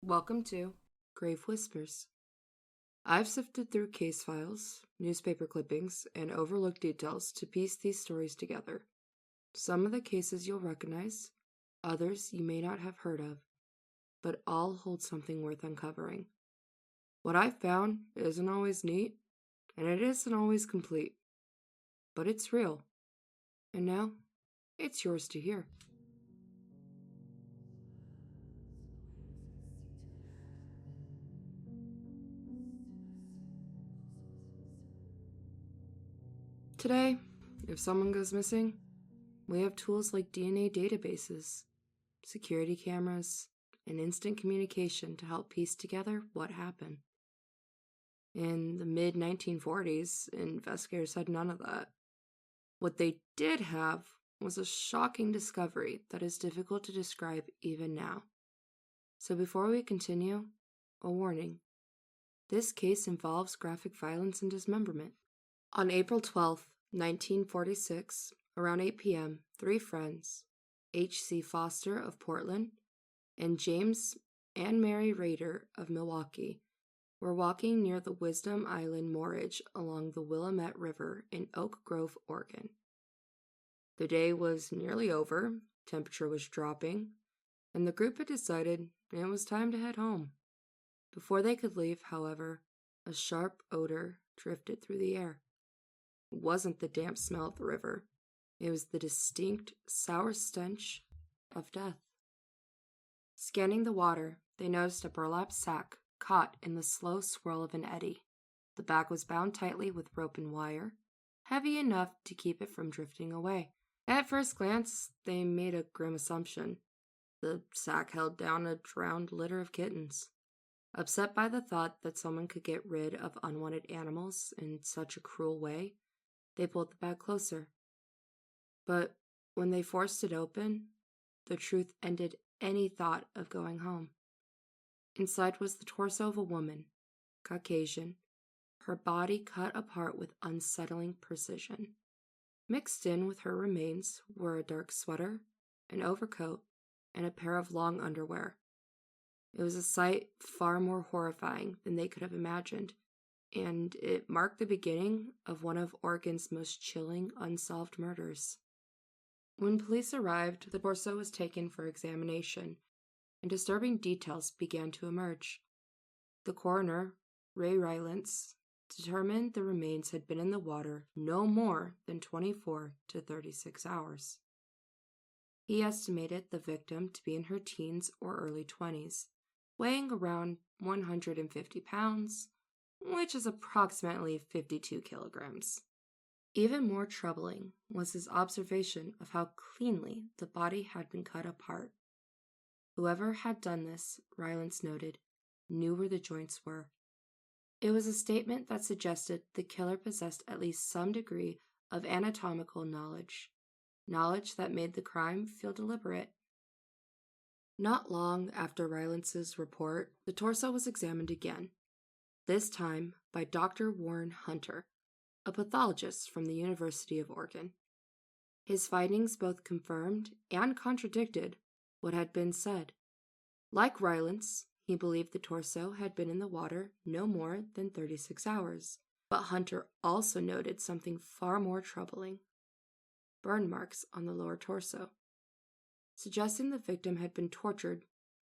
Welcome to Grave Whispers. I've sifted through case files, newspaper clippings, and overlooked details to piece these stories together. Some of the cases you'll recognize, others you may not have heard of, but all hold something worth uncovering. What I've found isn't always neat, and it isn't always complete, but it's real. And now, it's yours to hear. Today, if someone goes missing, we have tools like DNA databases, security cameras, and instant communication to help piece together what happened. In the mid-1940s, investigators had none of that. What they did have was a shocking discovery that is difficult to describe even now. So before we continue, a warning. This case involves graphic violence and dismemberment. On April 12th, 1946, around 8 p.m., three friends, H.C. Foster of Portland and James and Mary Rader of Milwaukee, were walking near the Wisdom Island moorage along the Willamette River in Oak Grove, Oregon. The day was nearly over, temperature was dropping, and the group had decided it was time to head home. Before they could leave, however, a sharp odor drifted through the air. It wasn't the damp smell of the river. It was the distinct, sour stench of death. Scanning the water, they noticed a burlap sack caught in the slow swirl of an eddy. The bag was bound tightly with rope and wire, heavy enough to keep it from drifting away. At first glance, they made a grim assumption. The sack held down a drowned litter of kittens. Upset by the thought that someone could get rid of unwanted animals in such a cruel way, they pulled the bag closer. But when they forced it open, the truth ended any thought of going home. Inside was the torso of a woman, Caucasian, her body cut apart with unsettling precision. Mixed in with her remains were a dark sweater, an overcoat, and a pair of long underwear. It was a sight far more horrifying than they could have imagined, and it marked the beginning of one of Oregon's most chilling unsolved murders. When police arrived, the torso was taken for examination, and disturbing details began to emerge. The coroner, Ray Rylance, determined the remains had been in the water no more than 24 to 36 hours. He estimated the victim to be in her teens or early 20s, weighing around 150 pounds, which is approximately 52 kilograms. Even more troubling was his observation of how cleanly the body had been cut apart. Whoever had done this, Rylance noted, knew where the joints were. It was a statement that suggested the killer possessed at least some degree of anatomical knowledge that made the crime feel deliberate. Not long after Rylance's report, the torso was examined again, this time by Dr. Warren Hunter, a pathologist from the University of Oregon. His findings both confirmed and contradicted what had been said. Like Rylance, he believed the torso had been in the water no more than 36 hours, but Hunter also noted something far more troubling: burn marks on the lower torso, suggesting the victim had been tortured,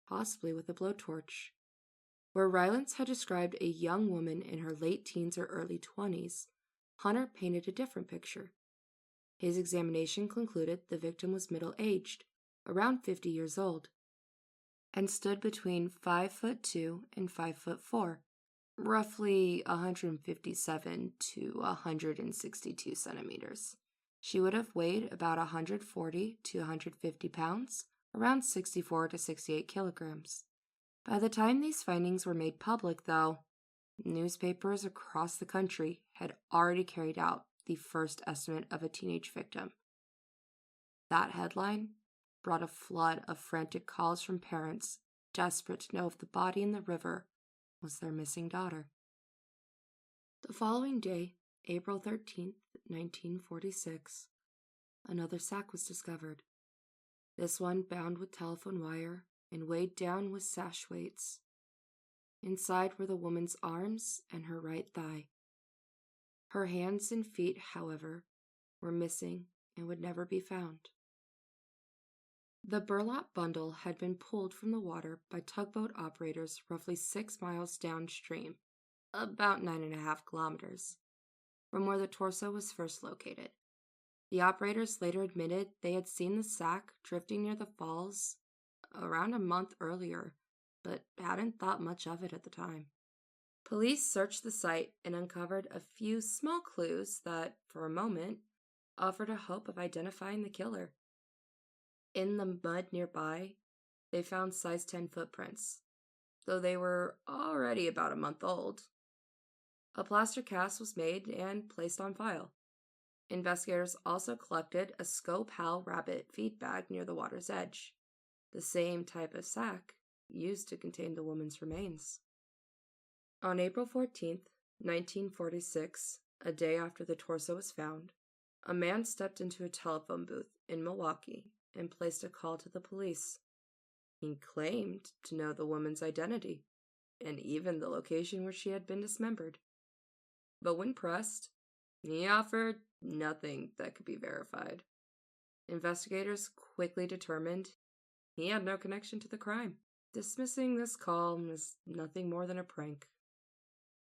possibly with a blowtorch. Where Rylance had described a young woman in her late teens or early 20s, Hunter painted a different picture. His examination concluded the victim was middle-aged, around 50 years old, and stood between 5'2" and 5'4", roughly 157 to 162 centimeters. She would have weighed about 140 to 150 pounds, around 64 to 68 kilograms. By the time these findings were made public, though, newspapers across the country had already carried out the first estimate of a teenage victim. That headline brought a flood of frantic calls from parents desperate to know if the body in the river was their missing daughter. The following day, April 13th, 1946, another sack was discovered. This one bound with telephone wire and weighed down with sash weights. Inside were the woman's arms and her right thigh. Her hands and feet, however, were missing and would never be found. The burlap bundle had been pulled from the water by tugboat operators roughly 6 miles downstream, about 9.5 kilometers, from where the torso was first located. The operators later admitted they had seen the sack drifting near the falls around a month earlier, but hadn't thought much of it at the time. Police searched the site and uncovered a few small clues that, for a moment, offered a hope of identifying the killer. In the mud nearby, they found size 10 footprints, though they were already about a month old. A plaster cast was made and placed on file. Investigators also collected a Scope Hal rabbit feed bag near the water's edge, the same type of sack used to contain the woman's remains. On April 14th, 1946, a day after the torso was found, a man stepped into a telephone booth in Milwaukee and placed a call to the police. He claimed to know the woman's identity and even the location where she had been dismembered. But when pressed, he offered nothing that could be verified. Investigators quickly determined he had no connection to the crime, dismissing this call as nothing more than a prank.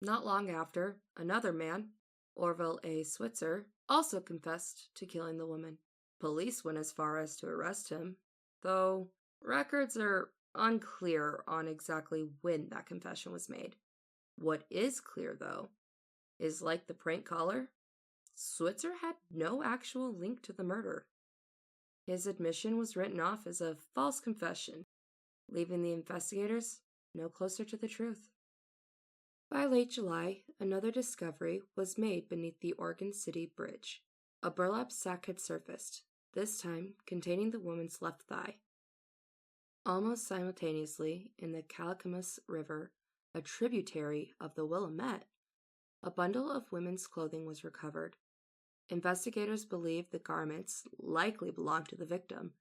Not long after, another man, Orville A. Switzer, also confessed to killing the woman. Police went as far as to arrest him, though records are unclear on exactly when that confession was made. What is clear, though, is like the prank caller, Switzer had no actual link to the murder. His admission was written off as a false confession, leaving the investigators no closer to the truth. By late July, another discovery was made beneath the Oregon City Bridge. A burlap sack had surfaced, this time containing the woman's left thigh. Almost simultaneously, in the Willamette River, a tributary of the Willamette, a bundle of women's clothing was recovered. Investigators believe the garments likely belonged to the victim,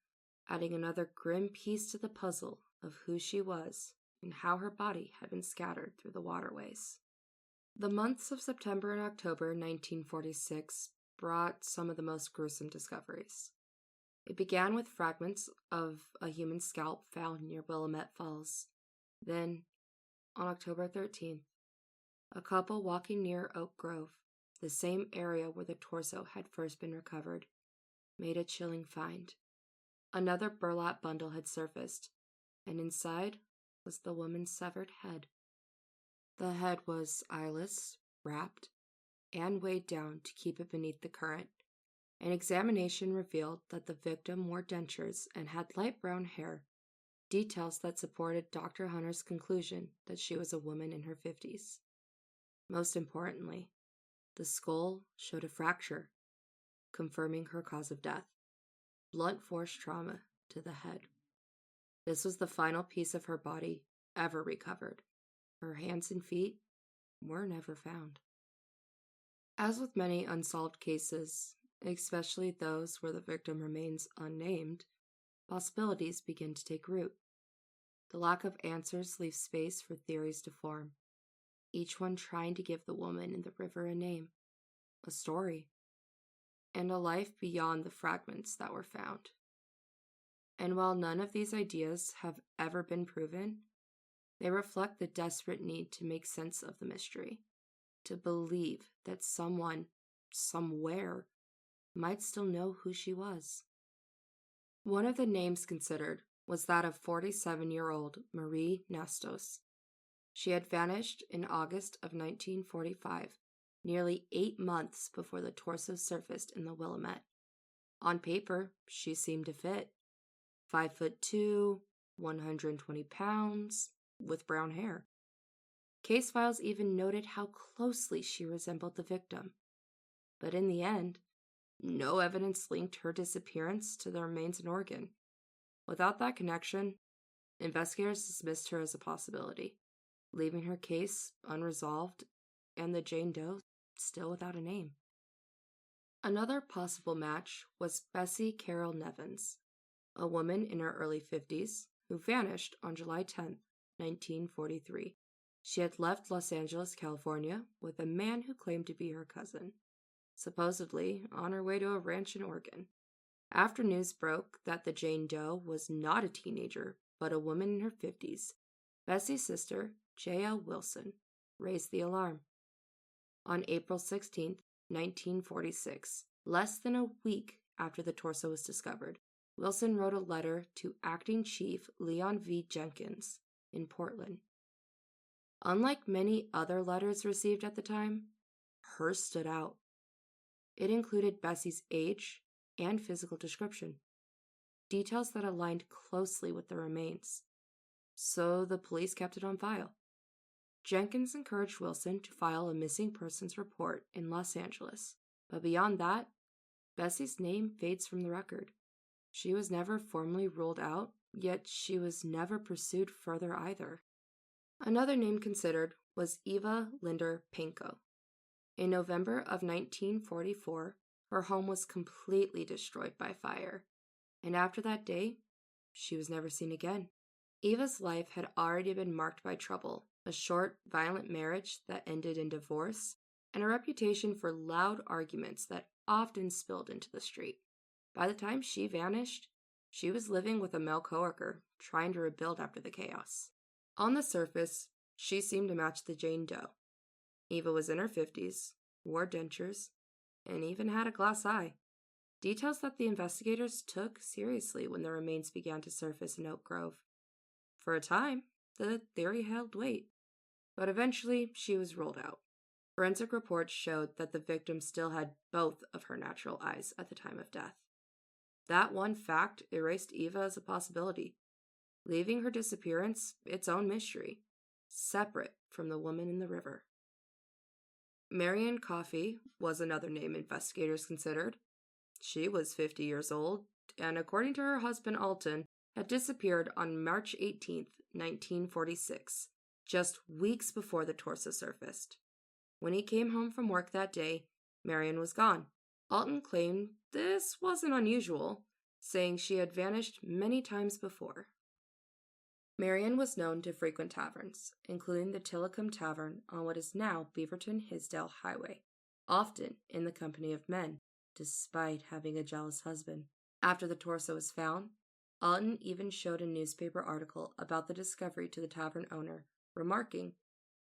adding another grim piece to the puzzle of who she was and how her body had been scattered through the waterways. The months of September and October 1946 brought some of the most gruesome discoveries. It began with fragments of a human scalp found near Willamette Falls. Then, on October 13th, a couple walking near Oak Grove, the same area where the torso had first been recovered, made a chilling find. Another burlap bundle had surfaced, and inside was the woman's severed head. The head was eyeless, wrapped, and weighed down to keep it beneath the current. An examination revealed that the victim wore dentures and had light brown hair, details that supported Dr. Hunter's conclusion that she was a woman in her 50s. Most importantly, the skull showed a fracture, confirming her cause of death: blunt force trauma to the head. This was the final piece of her body ever recovered. Her hands and feet were never found. As with many unsolved cases, especially those where the victim remains unnamed, possibilities begin to take root. The lack of answers leaves space for theories to form, each one trying to give the woman in the river a name, a story, and a life beyond the fragments that were found. And while none of these ideas have ever been proven, they reflect the desperate need to make sense of the mystery, to believe that someone, somewhere, might still know who she was. One of the names considered was that of 47-year-old Marie Nestos. She had vanished in August of 1945, nearly 8 months before the torso surfaced in the Willamette. On paper, she seemed to fit. 5'2", 120 pounds, with brown hair. Case files even noted how closely she resembled the victim. But in the end, no evidence linked her disappearance to the remains in Oregon. Without that connection, investigators dismissed her as a possibility, leaving her case unresolved and the Jane Doe still without a name. Another possible match was Bessie Carol Nevins, a woman in her early 50s who vanished on July 10, 1943. She had left Los Angeles, California, with a man who claimed to be her cousin, supposedly on her way to a ranch in Oregon. After news broke that the Jane Doe was not a teenager, but a woman in her 50s, Bessie's sister, J.L. Wilson, raised the alarm. On April 16, 1946, less than a week after the torso was discovered, Wilson wrote a letter to Acting Chief Leon V. Jenkins in Portland. Unlike many other letters received at the time, hers stood out. It included Bessie's age and physical description, details that aligned closely with the remains. So the police kept it on file. Jenkins encouraged Wilson to file a missing persons report in Los Angeles, but beyond that, Bessie's name fades from the record. She was never formally ruled out, yet she was never pursued further either. Another name considered was Eva Linder Pinko. In November of 1944, her home was completely destroyed by fire, and after that day, she was never seen again. Eva's life had already been marked by trouble, a short, violent marriage that ended in divorce, and a reputation for loud arguments that often spilled into the street. By the time she vanished, she was living with a male coworker, trying to rebuild after the chaos. On the surface, she seemed to match the Jane Doe. Eva was in her 50s, wore dentures, and even had a glass eye. Details that the investigators took seriously when the remains began to surface in Oak Grove. For a time, the theory held weight, but eventually she was ruled out. Forensic reports showed that the victim still had both of her natural eyes at the time of death. That one fact erased Eva as a possibility, leaving her disappearance its own mystery, separate from the woman in the river. Marion Coffey was another name investigators considered. She was 50 years old, and according to her husband Alton, had disappeared on March 18, 1946, just weeks before the torso surfaced. When he came home from work that day, Marion was gone. Alton claimed this wasn't unusual, saying she had vanished many times before. Marion was known to frequent taverns, including the Tillicum Tavern on what is now Beaverton-Hisdale Highway, often in the company of men, despite having a jealous husband. After the torso was found, Alton even showed a newspaper article about the discovery to the tavern owner, remarking,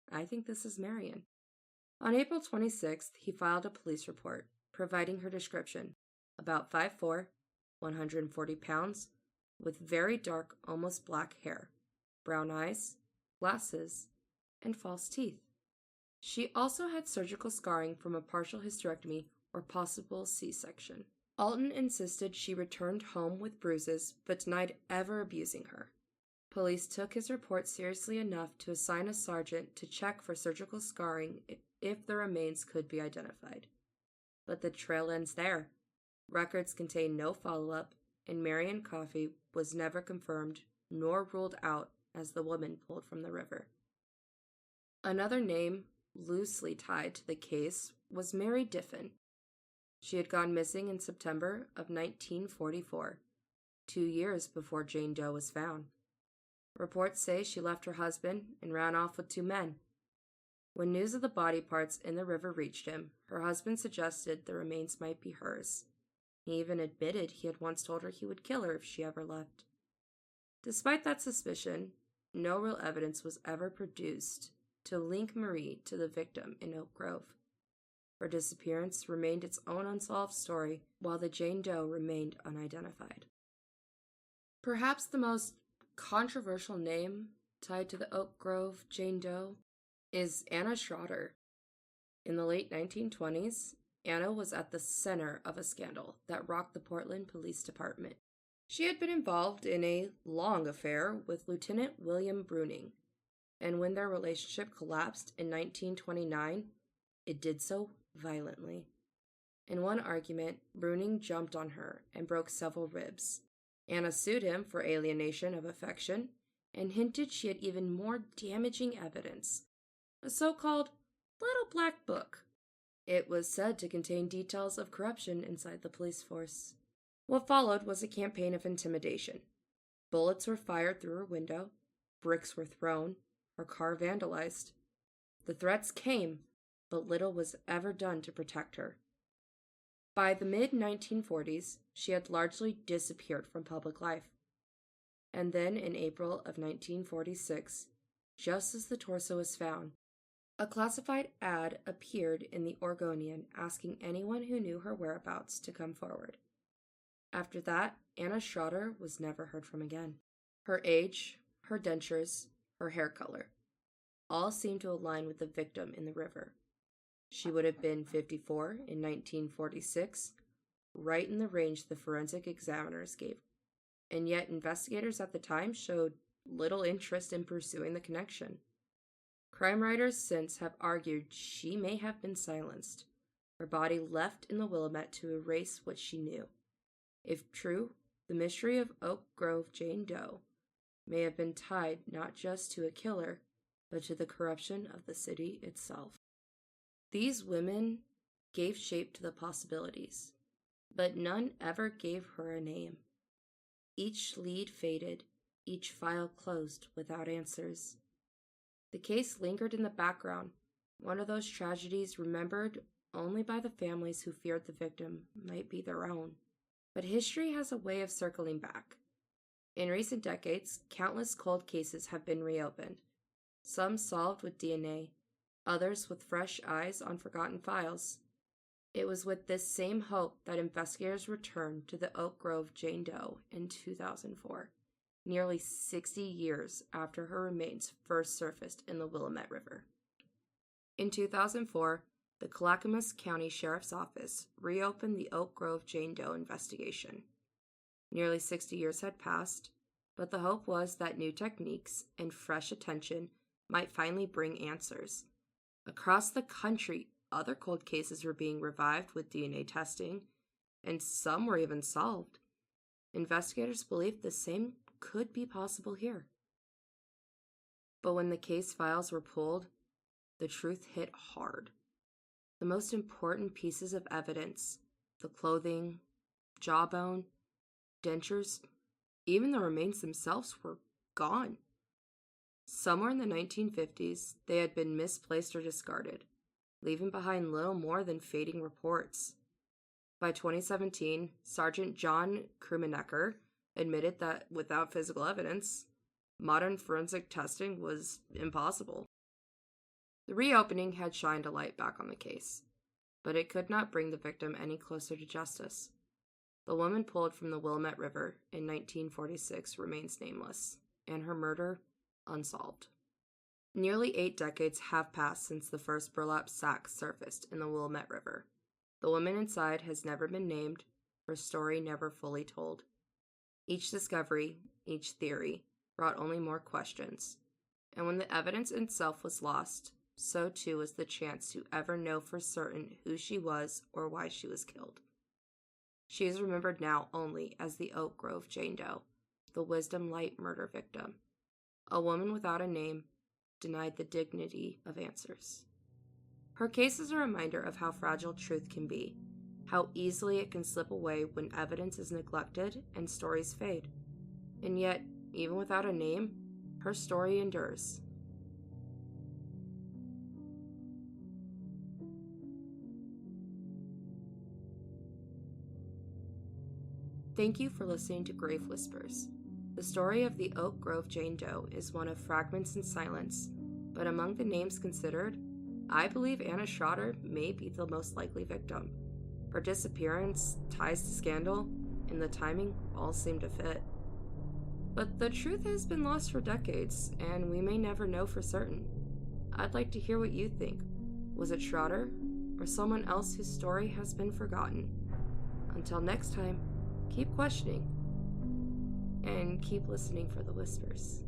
"I think this is Marion." On April 26th, he filed a police report, providing her description: about 5'4", 140 pounds, with very dark, almost black hair, brown eyes, glasses, and false teeth. She also had surgical scarring from a partial hysterectomy or possible C-section. Alton insisted she returned home with bruises, but denied ever abusing her. Police took his report seriously enough to assign a sergeant to check for surgical scarring if the remains could be identified. But the trail ends there. Records contain no follow-up, and Marion Coffey was never confirmed nor ruled out as the woman pulled from the river. Another name loosely tied to the case was Mary Diffin. She had gone missing in September of 1944, 2 years before Jane Doe was found. Reports say she left her husband and ran off with 2 men. When news of the body parts in the river reached him, her husband suggested the remains might be hers. He even admitted he had once told her he would kill her if she ever left. Despite that suspicion, no real evidence was ever produced to link Marie to the victim in Oak Grove. Her disappearance remained its own unsolved story, while the Jane Doe remained unidentified. Perhaps the most controversial name tied to the Oak Grove Jane Doe is Anna Schroeder. In the late 1920s, Anna was at the center of a scandal that rocked the Portland Police Department. She had been involved in a long affair with Lieutenant William Bruning, and when their relationship collapsed in 1929, it did so violently. In one argument, Bruning jumped on her and broke several ribs. Anna sued him for alienation of affection and hinted she had even more damaging evidence, a so-called Little Black Book. It was said to contain details of corruption inside the police force. What followed was a campaign of intimidation. Bullets were fired through her window, bricks were thrown, her car vandalized. The threats came, but little was ever done to protect her. By the mid-1940s, she had largely disappeared from public life. And then in April of 1946, just as the torso was found, a classified ad appeared in the Oregonian asking anyone who knew her whereabouts to come forward. After that, Anna Schroeder was never heard from again. Her age, her dentures, her hair color, all seemed to align with the victim in the river. She would have been 54 in 1946, right in the range the forensic examiners gave. And yet investigators at the time showed little interest in pursuing the connection. Crime writers since have argued she may have been silenced, her body left in the Willamette to erase what she knew. If true, the mystery of Oak Grove Jane Doe may have been tied not just to a killer, but to the corruption of the city itself. These women gave shape to the possibilities, but none ever gave her a name. Each lead faded, each file closed without answers. The case lingered in the background, one of those tragedies remembered only by the families who feared the victim might be their own. But history has a way of circling back. In recent decades, countless cold cases have been reopened, some solved with DNA, others with fresh eyes on forgotten files. It was with this same hope that investigators returned to the Oak Grove Jane Doe in 2004, nearly 60 years after her remains first surfaced in the Willamette River. In 2004, the Clackamas County Sheriff's Office reopened the Oak Grove Jane Doe investigation. Nearly 60 years had passed, but the hope was that new techniques and fresh attention might finally bring answers. Across the country, other cold cases were being revived with DNA testing, and some were even solved. Investigators believed the same could be possible here. But when the case files were pulled, the truth hit hard. The most important pieces of evidence, the clothing, jawbone, dentures, even the remains themselves were gone. Somewhere in the 1950s, they had been misplaced or discarded, leaving behind little more than fading reports. By 2017, Sergeant John Krumenecker admitted that without physical evidence, modern forensic testing was impossible. The reopening had shined a light back on the case, but it could not bring the victim any closer to justice. The woman pulled from the Willamette River in 1946 remains nameless, and her murder unsolved. Nearly 8 decades have passed since the first burlap sack surfaced in the Willamette River. The woman inside has never been named, her story never fully told. Each discovery, each theory, brought only more questions, and when the evidence itself was lost, so too was the chance to ever know for certain who she was or why she was killed. She is remembered now only as the Oak Grove Jane Doe, the Wisdom Light murder victim, a woman without a name, denied the dignity of answers. Her case is a reminder of how fragile truth can be, how easily it can slip away when evidence is neglected and stories fade. And yet, even without a name, her story endures. Thank you for listening to Grave Whispers. The story of the Oak Grove Jane Doe is one of fragments and silence, but among the names considered, I believe Anna Schroeder may be the most likely victim. Her disappearance, ties to scandal, and the timing all seem to fit. But the truth has been lost for decades, and we may never know for certain. I'd like to hear what you think. Was it Schroeder, or someone else whose story has been forgotten? Until next time, keep questioning, and keep listening for the whispers.